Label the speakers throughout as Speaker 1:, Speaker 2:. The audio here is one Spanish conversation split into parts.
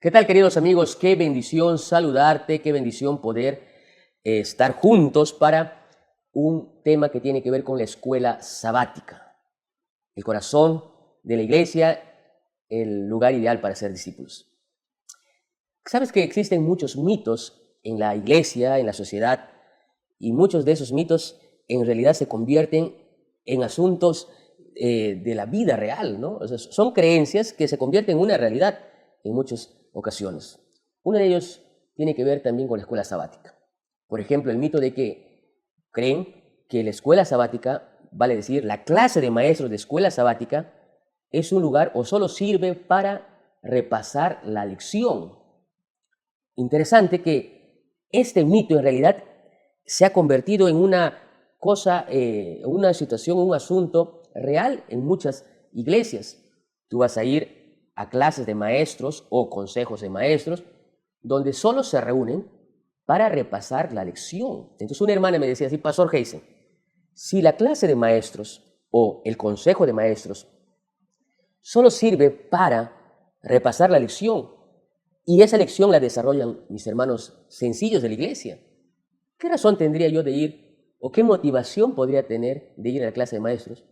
Speaker 1: ¿Qué tal, queridos amigos? Qué bendición saludarte, qué bendición poder estar juntos para un tema que tiene que ver con la escuela sabática, el corazón de la iglesia, el lugar ideal para ser discípulos. Sabes que existen muchos mitos en la iglesia, en la sociedad, y muchos de esos mitos en realidad se convierten en asuntos de la vida real, ¿no? O sea, son creencias que se convierten en una realidad en muchas ocasiones. Uno de ellos tiene que ver también con la escuela sabática. Por ejemplo, el mito de que creen que la escuela sabática, vale decir, la clase de maestros de escuela sabática, es un lugar o solo sirve para repasar la lección. Interesante que este mito en realidad se ha convertido en una cosa, una situación, un asunto real en muchas iglesias. Tú vas a ir a clases de maestros o consejos de maestros donde solo se reúnen para repasar la lección. Entonces una hermana me decía así, Pastor Heisen, si la clase de maestros o el consejo de maestros solo sirve para repasar la lección y esa lección la desarrollan mis hermanos sencillos de la iglesia, ¿qué razón tendría yo de ir o qué motivación podría tener de ir a la clase de maestros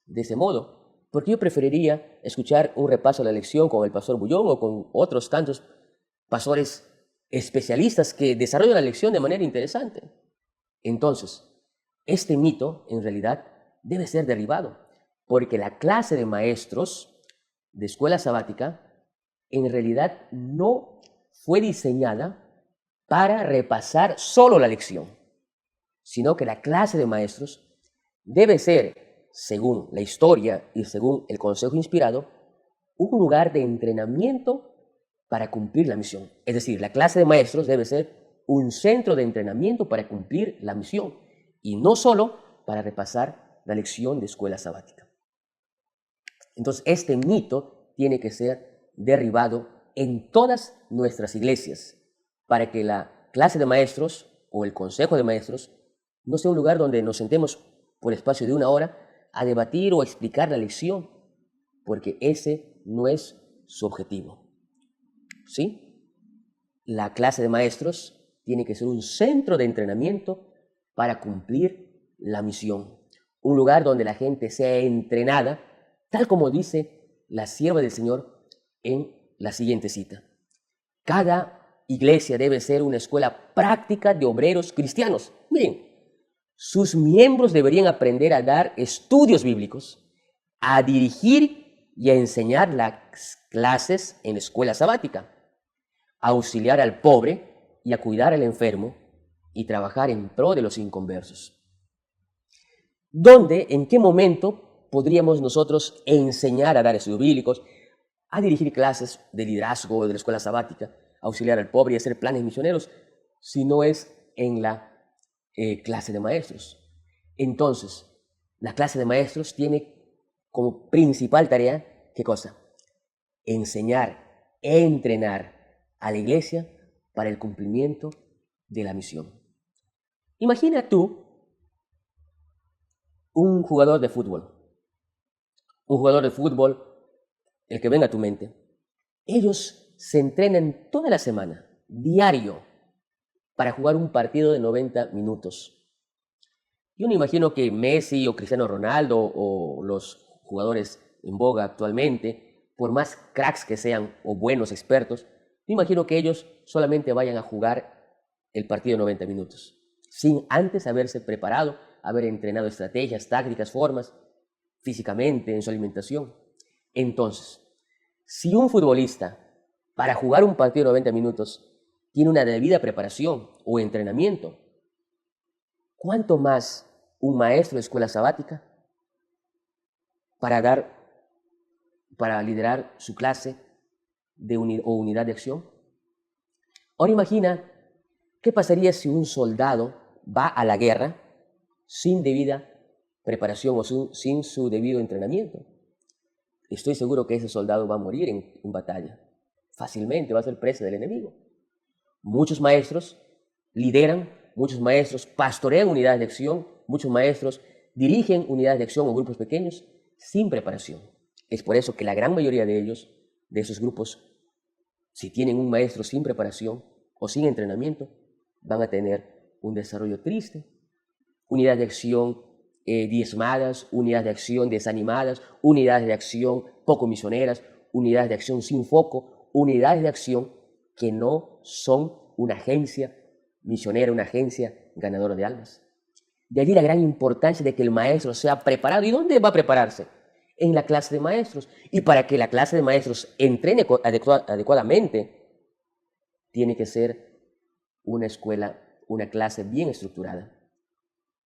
Speaker 1: de ese modo? Porque yo preferiría escuchar un repaso de la lección con el pastor Bullón o con otros tantos pastores especialistas que desarrollan la lección de manera interesante. Entonces, este mito en realidad debe ser derribado, porque la clase de maestros de escuela sabática en realidad no fue diseñada para repasar solo la lección, sino que la clase de maestros debe ser, según la historia y según el consejo inspirado, un lugar de entrenamiento para cumplir la misión. Es decir, la clase de maestros debe ser un centro de entrenamiento para cumplir la misión y no solo para repasar la lección de escuela sabática. Entonces, este mito tiene que ser derribado en todas nuestras iglesias para que la clase de maestros o el consejo de maestros no sea un lugar donde nos sentemos por espacio de una hora a debatir o a explicar la lección, porque ese no es su objetivo. ¿Sí? La clase de maestros tiene que ser un centro de entrenamiento para cumplir la misión, un lugar donde la gente sea entrenada, tal como dice la sierva del Señor en la siguiente cita. Cada iglesia debe ser una escuela práctica de obreros cristianos. Miren, sus miembros deberían aprender a dar estudios bíblicos, a dirigir y a enseñar las clases en la escuela sabática, a auxiliar al pobre y a cuidar al enfermo y trabajar en pro de los inconversos. ¿Dónde, en qué momento podríamos nosotros enseñar a dar estudios bíblicos, a dirigir clases de liderazgo de la escuela sabática, auxiliar al pobre y hacer planes misioneros, si no es en la clase de maestros? Entonces, la clase de maestros tiene como principal tarea, ¿qué cosa? Enseñar, entrenar a la iglesia para el cumplimiento de la misión. Imagina tú un jugador de fútbol, el que venga a tu mente. Ellos se entrenan toda la semana, diario, para jugar un partido de 90 minutos. Yo no imagino que Messi o Cristiano Ronaldo o los jugadores en boga actualmente, por más cracks que sean o buenos expertos, yo imagino que ellos solamente vayan a jugar el partido de 90 minutos, sin antes haberse preparado, haber entrenado estrategias, tácticas, formas, físicamente, en su alimentación. Entonces, si un futbolista para jugar un partido de 90 minutos tiene una debida preparación o entrenamiento, ¿cuánto más un maestro de escuela sabática para liderar su clase de unidad de acción? Ahora imagina, ¿qué pasaría si un soldado va a la guerra sin debida preparación o sin su debido entrenamiento? Estoy seguro que ese soldado va a morir en batalla. Fácilmente va a ser presa del enemigo. Muchos maestros lideran, muchos maestros pastorean unidades de acción, muchos maestros dirigen unidades de acción o grupos pequeños sin preparación. Es por eso que la gran mayoría de ellos, de esos grupos, Si tienen un maestro sin preparación o sin entrenamiento, van a tener un desarrollo triste, unidades de acción diezmadas, unidades de acción desanimadas, unidades de acción poco misioneras, unidades de acción sin foco, unidades de acción que no son una agencia misionera, una agencia ganadora de almas. De allí la gran importancia de que el maestro sea preparado. ¿Y dónde va a prepararse? En la clase de maestros. Y para que la clase de maestros entrene adecuadamente, tiene que ser una escuela, una clase bien estructurada.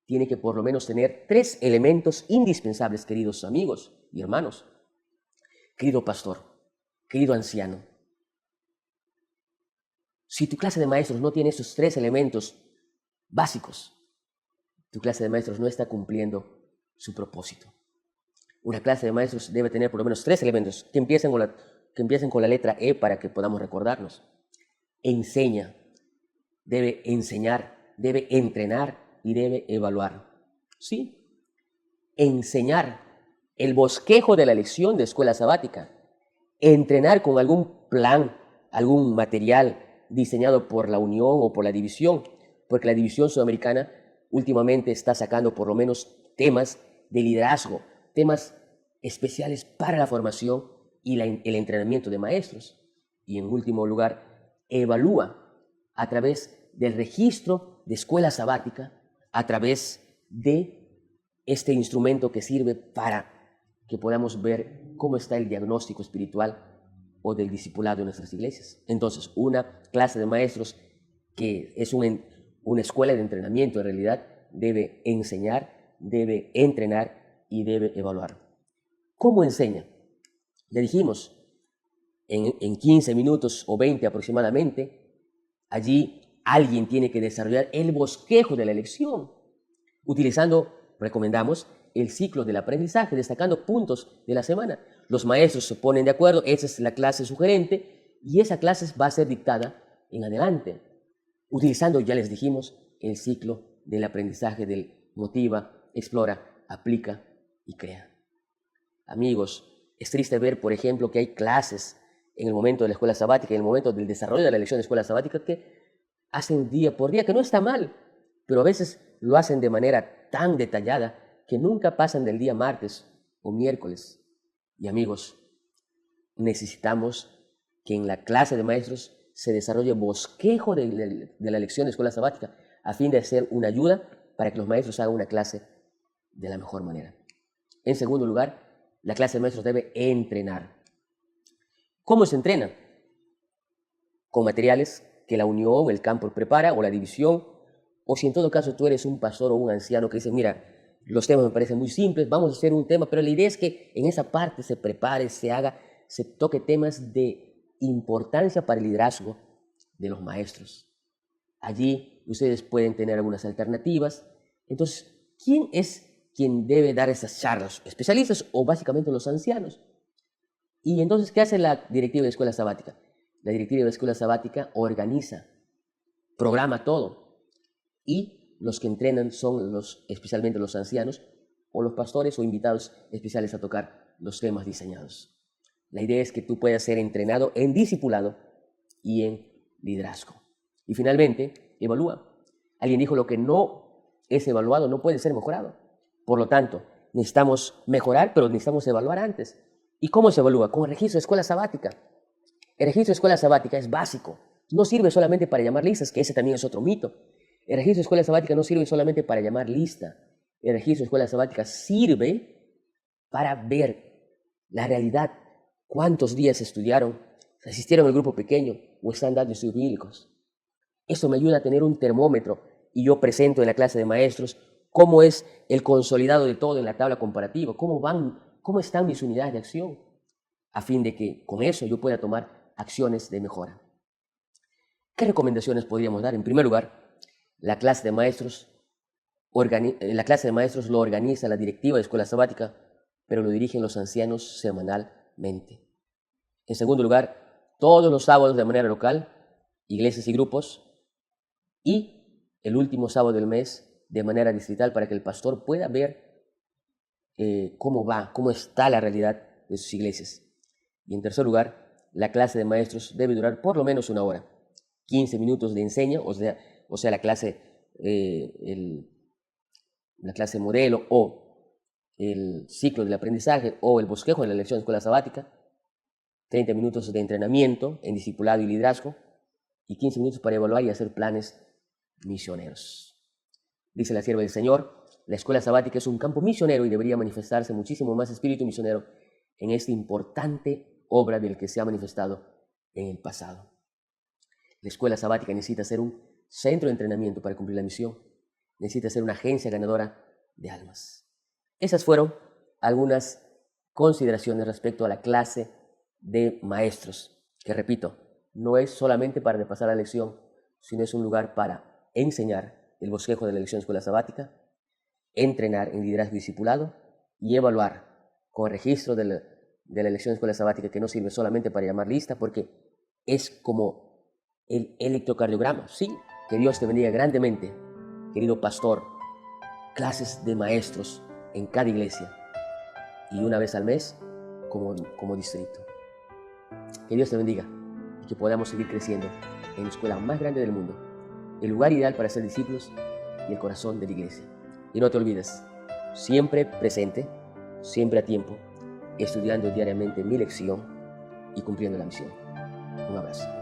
Speaker 1: Tiene que por lo menos tener 3 elementos indispensables, queridos amigos y hermanos. Querido pastor, querido anciano, si tu clase de maestros no tiene esos 3 elementos básicos, tu clase de maestros no está cumpliendo su propósito. Una clase de maestros debe tener por lo menos 3 elementos que empiecen con la letra E para que podamos recordarnos. Enseña, debe enseñar, debe entrenar y debe evaluar. ¿Sí? Enseñar, el bosquejo de la lección de escuela sabática. Entrenar con algún plan, algún material diseñado por la Unión o por la División, porque la División Sudamericana últimamente está sacando por lo menos temas de liderazgo, temas especiales para la formación y el entrenamiento de maestros. Y en último lugar, evalúa a través del registro de escuela sabática, a través de este instrumento que sirve para que podamos ver cómo está el diagnóstico espiritual o del discipulado en nuestras iglesias. Entonces, una clase de maestros que es una escuela de entrenamiento en realidad debe enseñar, debe entrenar y debe evaluar. ¿Cómo enseña? Le dijimos, en 15 minutos o 20 aproximadamente, allí alguien tiene que desarrollar el bosquejo de la lección, utilizando, recomendamos, el ciclo del aprendizaje, destacando puntos de la semana. Los maestros se ponen de acuerdo, esa es la clase sugerente y esa clase va a ser dictada en adelante, utilizando, ya les dijimos, el ciclo del aprendizaje del motiva, explora, aplica y crea. Amigos, es triste ver, por ejemplo, que hay clases en el momento de la escuela sabática, en el momento del desarrollo de la lección de escuela sabática, que hacen día por día, que no está mal, pero a veces lo hacen de manera tan detallada que nunca pasan del día martes o miércoles. Y amigos, necesitamos que en la clase de maestros se desarrolle bosquejo de la lección de escuela sabática a fin de ser una ayuda para que los maestros hagan una clase de la mejor manera. En segundo lugar, la clase de maestros debe entrenar. ¿Cómo se entrena? Con materiales que la Unión, el campo prepara o la división, o si en todo caso tú eres un pastor o un anciano que dice, mira, los temas me parecen muy simples, vamos a hacer un tema, pero la idea es que en esa parte se prepare, se toque temas de importancia para el liderazgo de los maestros. Allí ustedes pueden tener algunas alternativas. Entonces, ¿quién es quien debe dar esas charlas? ¿Especialistas o básicamente los ancianos? Y entonces, ¿qué hace la directiva de escuela sabática? La directiva de escuela sabática organiza, programa todo. Y los que entrenan son especialmente los ancianos o los pastores o invitados especiales a tocar los temas diseñados. La idea es que tú puedas ser entrenado en discipulado y en liderazgo. Y finalmente, evalúa. Alguien dijo, lo que no es evaluado no puede ser mejorado. Por lo tanto, necesitamos mejorar, pero necesitamos evaluar antes. ¿Y cómo se evalúa? Con el registro de escuela sabática. El registro de escuela sabática es básico. No sirve solamente para llamar listas, que ese también es otro mito. El registro de escuela sabática no sirve solamente para llamar lista. El registro de escuela sabática sirve para ver la realidad. ¿Cuántos días estudiaron? ¿Asistieron al grupo pequeño o están dando estudios bíblicos? Esto me ayuda a tener un termómetro y yo presento en la clase de maestros cómo es el consolidado de todo en la tabla comparativa, cómo están mis unidades de acción, a fin de que con eso yo pueda tomar acciones de mejora. ¿Qué recomendaciones podríamos dar? En primer lugar, la clase de maestros lo organiza la directiva de escuela sabática, pero lo dirigen los ancianos semanalmente. En segundo lugar, todos los sábados de manera local, iglesias y grupos, y el último sábado del mes de manera distrital para que el pastor pueda ver cómo está la realidad de sus iglesias. Y en tercer lugar, la clase de maestros debe durar por lo menos 1 hora. 15 minutos de enseña, o sea la clase modelo o el ciclo del aprendizaje o el bosquejo de la lección de escuela sabática, 30 minutos de entrenamiento en discipulado y liderazgo y 15 minutos para evaluar y hacer planes misioneros. Dice la sierva del Señor, la escuela sabática es un campo misionero y debería manifestarse muchísimo más espíritu misionero en esta importante obra del que se ha manifestado en el pasado. La escuela sabática necesita ser un centro de entrenamiento para cumplir la misión. Necesita ser una agencia ganadora de almas. Esas fueron algunas consideraciones respecto a la clase de maestros, que repito, no es solamente para repasar la lección, sino es un lugar para enseñar el bosquejo de la lección de escuela sabática, entrenar en liderazgo y discipulado y evaluar con registro de la lección de escuela sabática, que no sirve solamente para llamar lista, porque es como el electrocardiograma. Sí, que Dios te bendiga grandemente, querido pastor. Clases de maestros en cada iglesia y una vez al mes como distrito. Que Dios te bendiga y que podamos seguir creciendo en la escuela más grande del mundo, el lugar ideal para ser discípulos y el corazón de la iglesia. Y no te olvides, siempre presente, siempre a tiempo, estudiando diariamente mi lección y cumpliendo la misión. Un abrazo.